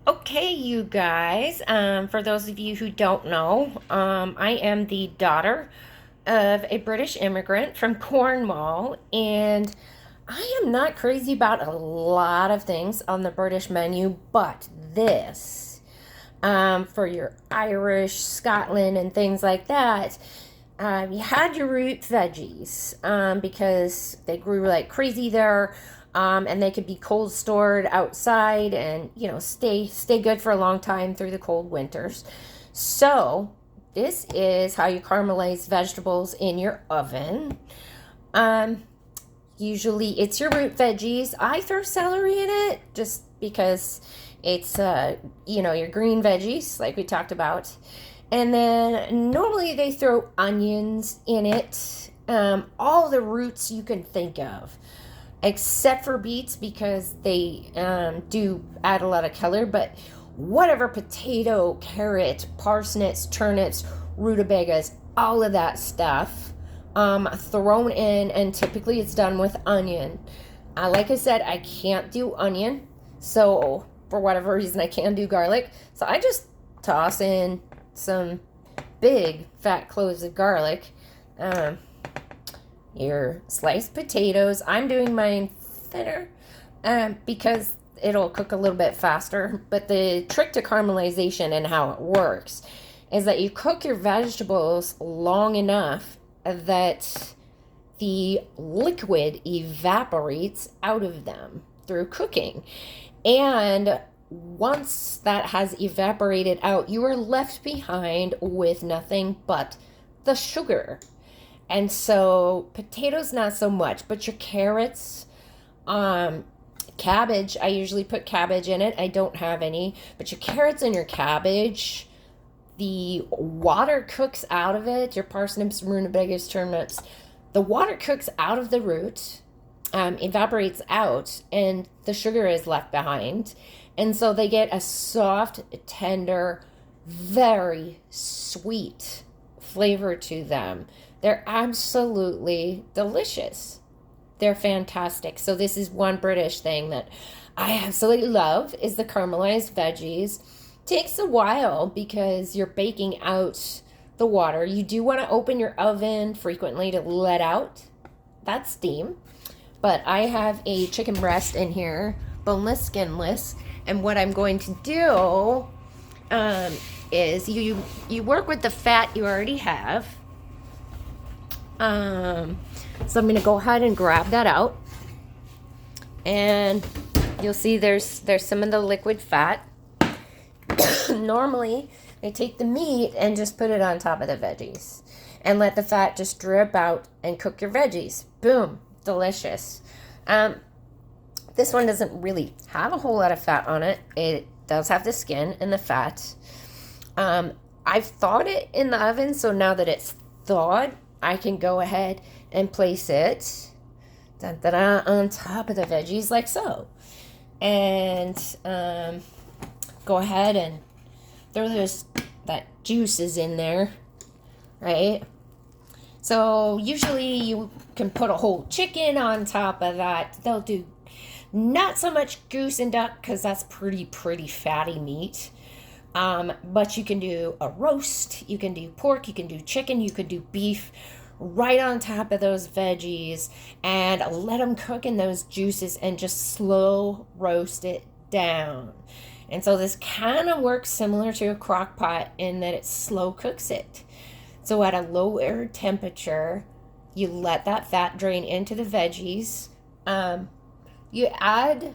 Okay, you guys, for those of you who don't know, I am the daughter of a British immigrant from Cornwall, and I am not crazy about a lot of things on the British menu, but this, for your Irish, Scotland, and things like that, you had your root veggies because they grew like crazy there, and they could be cold stored outside and stay good for a long time through the cold winters. So this is how you caramelize vegetables in your oven. Um, Usually it's your root veggies. I throw celery in it just because it's your green veggies like we talked about. And then normally they throw onions in it. All the roots you can think of, except for beets because they do add a lot of color. But whatever, potato, carrot, parsnips, turnips, rutabagas, all of that stuff thrown in, and typically it's done with onion. Like I said, I can't do onion, so for whatever reason I can do garlic. So I just toss in some big fat cloves of garlic. Um, your sliced potatoes. I'm doing mine thinner because it'll cook a little bit faster. But the trick to caramelization and how it works is that you cook your vegetables long enough that the liquid evaporates out of them through cooking. And once that has evaporated out, you are left behind with nothing but the sugar. And so potatoes not so much, but your carrots, cabbage, I usually put cabbage in it. I don't have any, but your carrots and your cabbage, the water cooks out of it. Your parsnips, rutabagas, turnips, the water cooks out of the root, evaporates out, and the sugar is left behind. And so they get a soft, tender, very sweet flavor to them. They're absolutely delicious. They're fantastic. So this is one British thing that I absolutely love is the caramelized veggies. Takes a while because you're baking out the water. You do want to open your oven frequently to let out that steam. But I have a chicken breast in here, boneless, skinless. And what I'm going to do is you work with the fat you already have. So I'm going to go ahead and grab that out. And you'll see there's some of the liquid fat. Normally, they take the meat and just put it on top of the veggies and let the fat just drip out and cook your veggies. Boom, delicious. This one doesn't really have a whole lot of fat on it. It does have the skin and the fat. I've thawed it in the oven, so now that it's thawed, I can go ahead and place it on top of the veggies like so. And go ahead and throw that juices in there, right? So usually you can put a whole chicken on top of that. They'll do not so much goose and duck because that's pretty fatty meat. But you can do a roast, you can do pork, you can do chicken, you could do beef right on top of those veggies and let them cook in those juices and just slow roast it down. And so this kind of works similar to a crock pot in that it slow cooks it. So at a lower temperature, you let that fat drain into the veggies. You add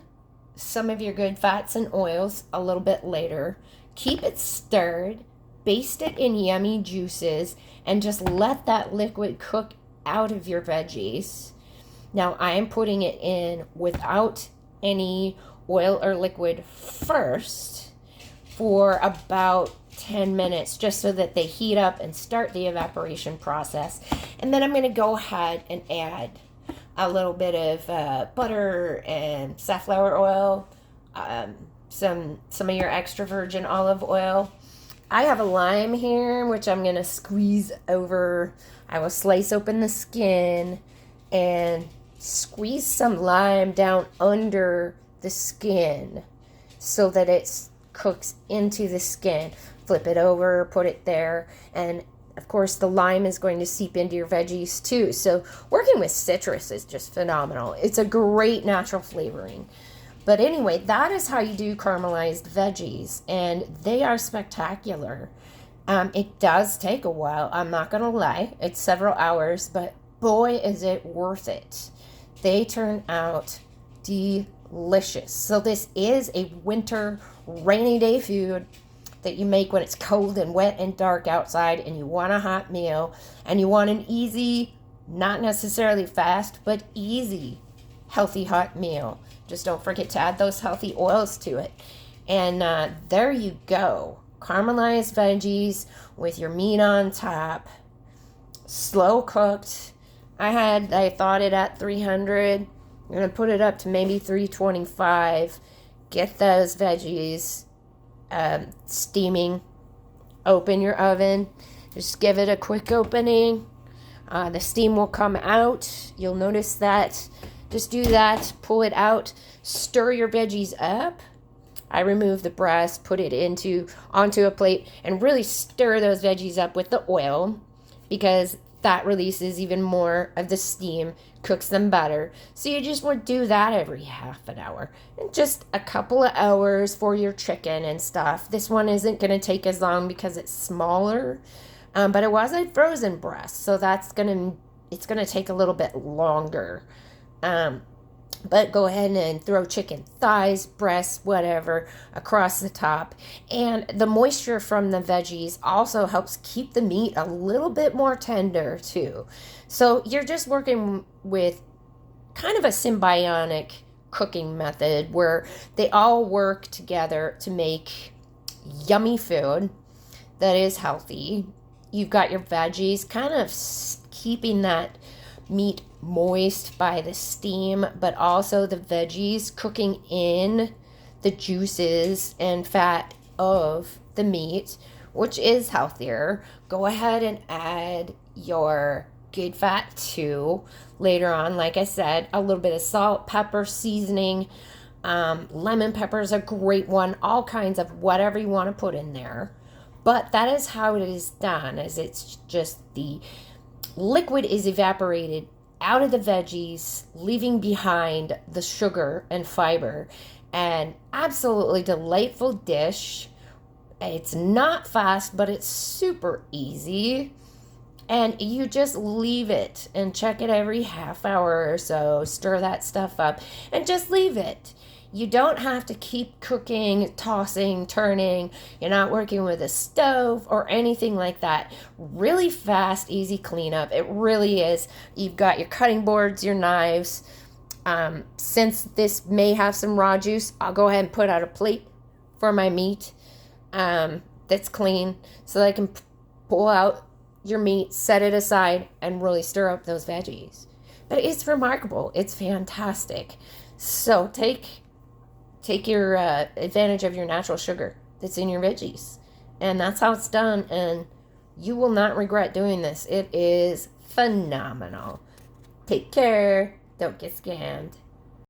some of your good fats and oils a little bit later. Keep it stirred, baste it in yummy juices, and just let that liquid cook out of your veggies. Now I am putting it in without any oil or liquid first for about 10 minutes just so that they heat up and start the evaporation process. And then I'm going to go ahead and add a little bit of butter and safflower oil, some of your extra virgin olive oil. I have a lime here, which I'm going to squeeze over. I will slice open the skin and squeeze some lime down under the skin so that it's cooks into the skin. Flip it over, put it there, and of course the lime is going to seep into your veggies too. So working with citrus is just phenomenal. It's a great natural flavoring. But anyway, that is how you do caramelized veggies, and they are spectacular. It does take a while, I'm not going to lie. It's several hours, but boy, is it worth it. They turn out delicious. So this is a winter rainy day food that you make when it's cold and wet and dark outside and you want a hot meal and you want an easy, not necessarily fast, but easy, healthy hot meal. Just don't forget to add those healthy oils to it. And there you go. Caramelized veggies with your meat on top. Slow cooked. I thought it at 300. I'm going to put it up to maybe 325. Get those veggies steaming. Open your oven. Just give it a quick opening. The steam will come out. You'll notice that. Just do that. Pull it out. Stir your veggies up. I remove the breast, put it onto a plate, and really stir those veggies up with the oil because that releases even more of the steam, cooks them better. So you just want to do that every half an hour. And just a couple of hours for your chicken and stuff. This one isn't going to take as long because it's smaller, but it was a frozen breast, so it's going to take a little bit longer. But go ahead and throw chicken thighs, breasts, whatever, across the top. And the moisture from the veggies also helps keep the meat a little bit more tender too. So you're just working with kind of a symbiotic cooking method where they all work together to make yummy food that is healthy. You've got your veggies kind of keeping that meat moist by the steam, but also the veggies cooking in the juices and fat of the meat, which is healthier. Go ahead and add your good fat too later on. Like I said, a little bit of salt, pepper, seasoning. Lemon pepper is a great one. All kinds of whatever you want to put in there. But that is how it is done, as it's just the liquid is evaporated out of the veggies, leaving behind the sugar and fiber. An absolutely delightful dish. It's not fast, but it's super easy. And you just leave it and check it every half hour or so. Stir that stuff up and just leave it. You don't have to keep cooking, tossing, turning. You're not working with a stove or anything like that. Really fast, easy cleanup. It really is. You've got your cutting boards, your knives. Since this may have some raw juice, I'll go ahead and put out a plate for my meat that's clean so that I can pull out your meat, set it aside, and really stir up those veggies. But it's remarkable. It's fantastic. So take your advantage of your natural sugar that's in your veggies. And that's how it's done. And you will not regret doing this. It is phenomenal. Take care. Don't get scammed.